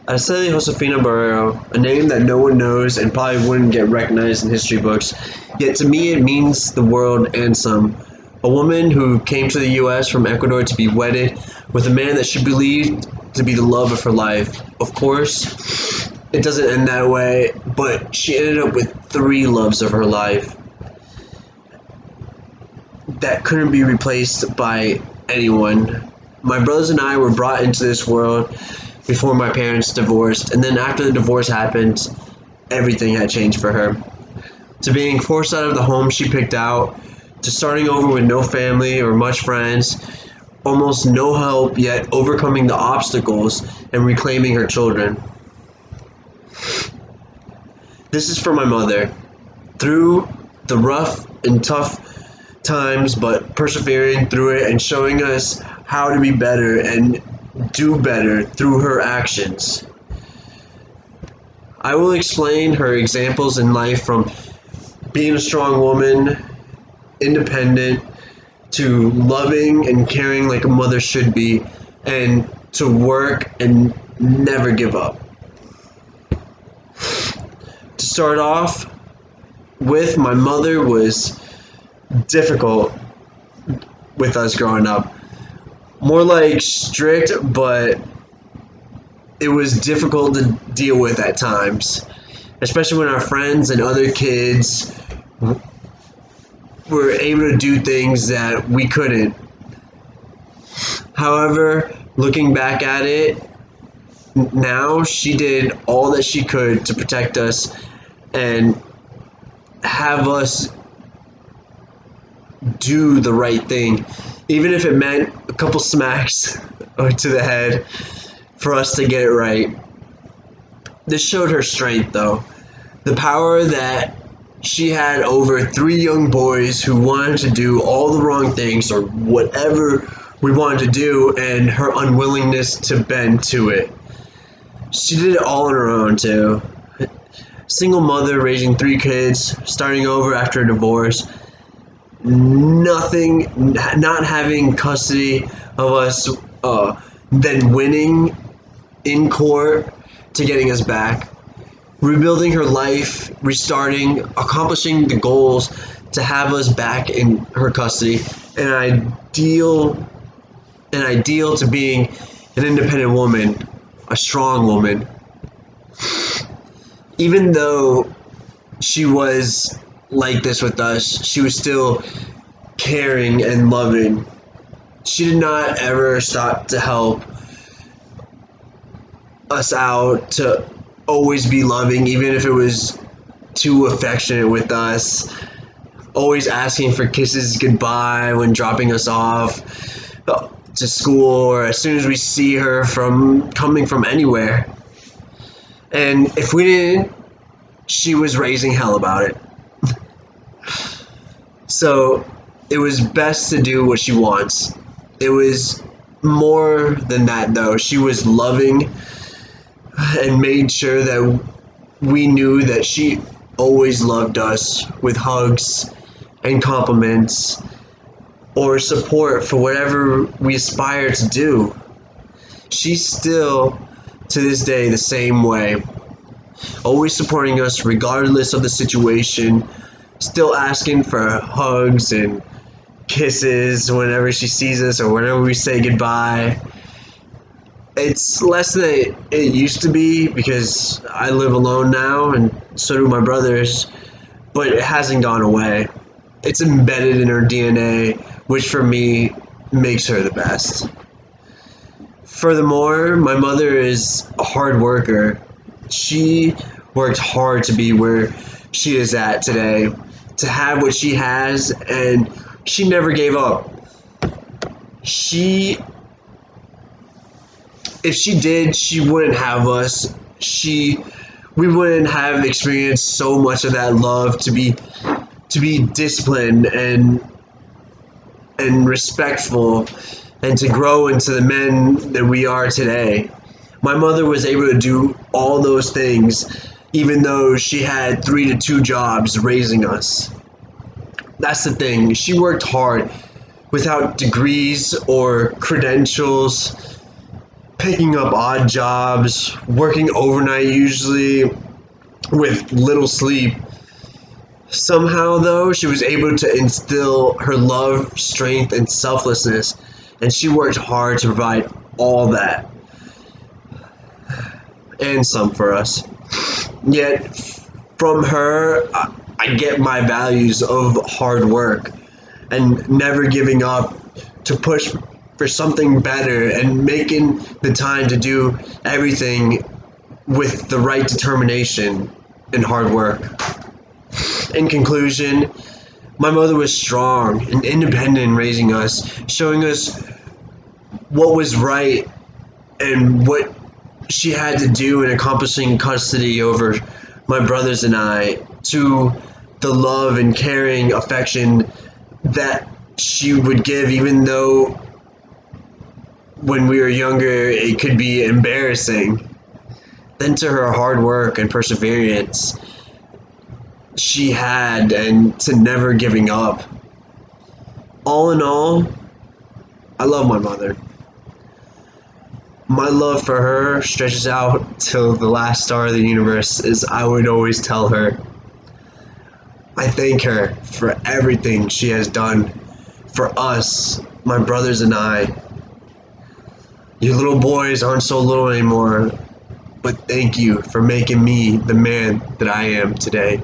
Araceli Josefina Barrero, a name that no one knows and probably wouldn't get recognized in history books, yet to me it means the world and some. A woman who came to the US from Ecuador to be wedded with a man that she believed to be the love of her life. Of course, it doesn't end that way, but she ended up with three loves of her life that couldn't be replaced by anyone. My brothers and I were brought into this world before my parents divorced, and then after the divorce happened, everything had changed for her. To being forced out of the home she picked out, to starting over with no family or much friends, almost no help, yet overcoming the obstacles and reclaiming her children. This is for my mother. Through the rough and tough times, but persevering through it and showing us how to be better and do better through her actions. I will explain her examples in life from being a strong woman, independent, to loving and caring like a mother should be, and to work and never give up. To start off with, my mother was difficult with us growing up. More like strict, but it was difficult to deal with at times, especially when our friends and other kids were able to do things that we couldn't. However, looking back at it now, she did all that she could to protect us and have us do the right thing, even if it meant a couple smacks to the head for us to get it right. This showed her strength, though. The power that she had over three young boys who wanted to do all the wrong things or whatever we wanted to do, and her unwillingness to bend to it. She did it all on her own, too. Single mother raising three kids, starting over after a divorce, not having custody of us, then winning in court to getting us back, rebuilding her life, restarting, accomplishing the goals to have us back in her custody, an ideal to being an independent woman, a strong woman. Even though she was like this with us, she was still caring and loving. She did not ever stop to help us out, to always be loving, even if it was too affectionate with us, always asking for kisses goodbye when dropping us off to school or as soon as we see her from coming from anywhere. And if we didn't, she was raising hell about it. So it was best to do what she wants. It was more than that, though. She was loving and made sure that we knew that she always loved us with hugs and compliments or support for whatever we aspire to do. She's still, to this day, the same way. Always supporting us regardless of the situation, still asking for hugs and kisses whenever she sees us or whenever we say goodbye. It's less than it used to be because I live alone now and so do my brothers, but it hasn't gone away. It's embedded in her DNA, which for me makes her the best. Furthermore, my mother is a hard worker. She worked hard to be where she is at today, to have what she has, and she never gave up. If she did, she wouldn't have us. We wouldn't have experienced so much of that love to be disciplined and respectful and to grow into the men that we are today. My mother was able to do all those things even though she had 3 to 2 jobs raising us. That's the thing. She worked hard without degrees or credentials. picking up odd jobs, working overnight usually with little sleep. Somehow, though, she was able to instill her love, strength, and selflessness, and she worked hard to provide all that and some for us. Yet, from her, I get my values of hard work and never giving up to push for something better and making the time to do everything with the right determination and hard work. In conclusion, my mother was strong and independent in raising us, showing us what was right and what she had to do in accomplishing custody over my brothers and I, to the love and caring affection that she would give, even though when we were younger it could be embarrassing. Then to her hard work and perseverance she had, and to never giving up. All in all, I love my mother. My love for her stretches out till the last star of the universe, as I would always tell her. I thank her for everything she has done for us, my brothers and I. You little boys aren't so little anymore, but thank you for making me the man that I am today.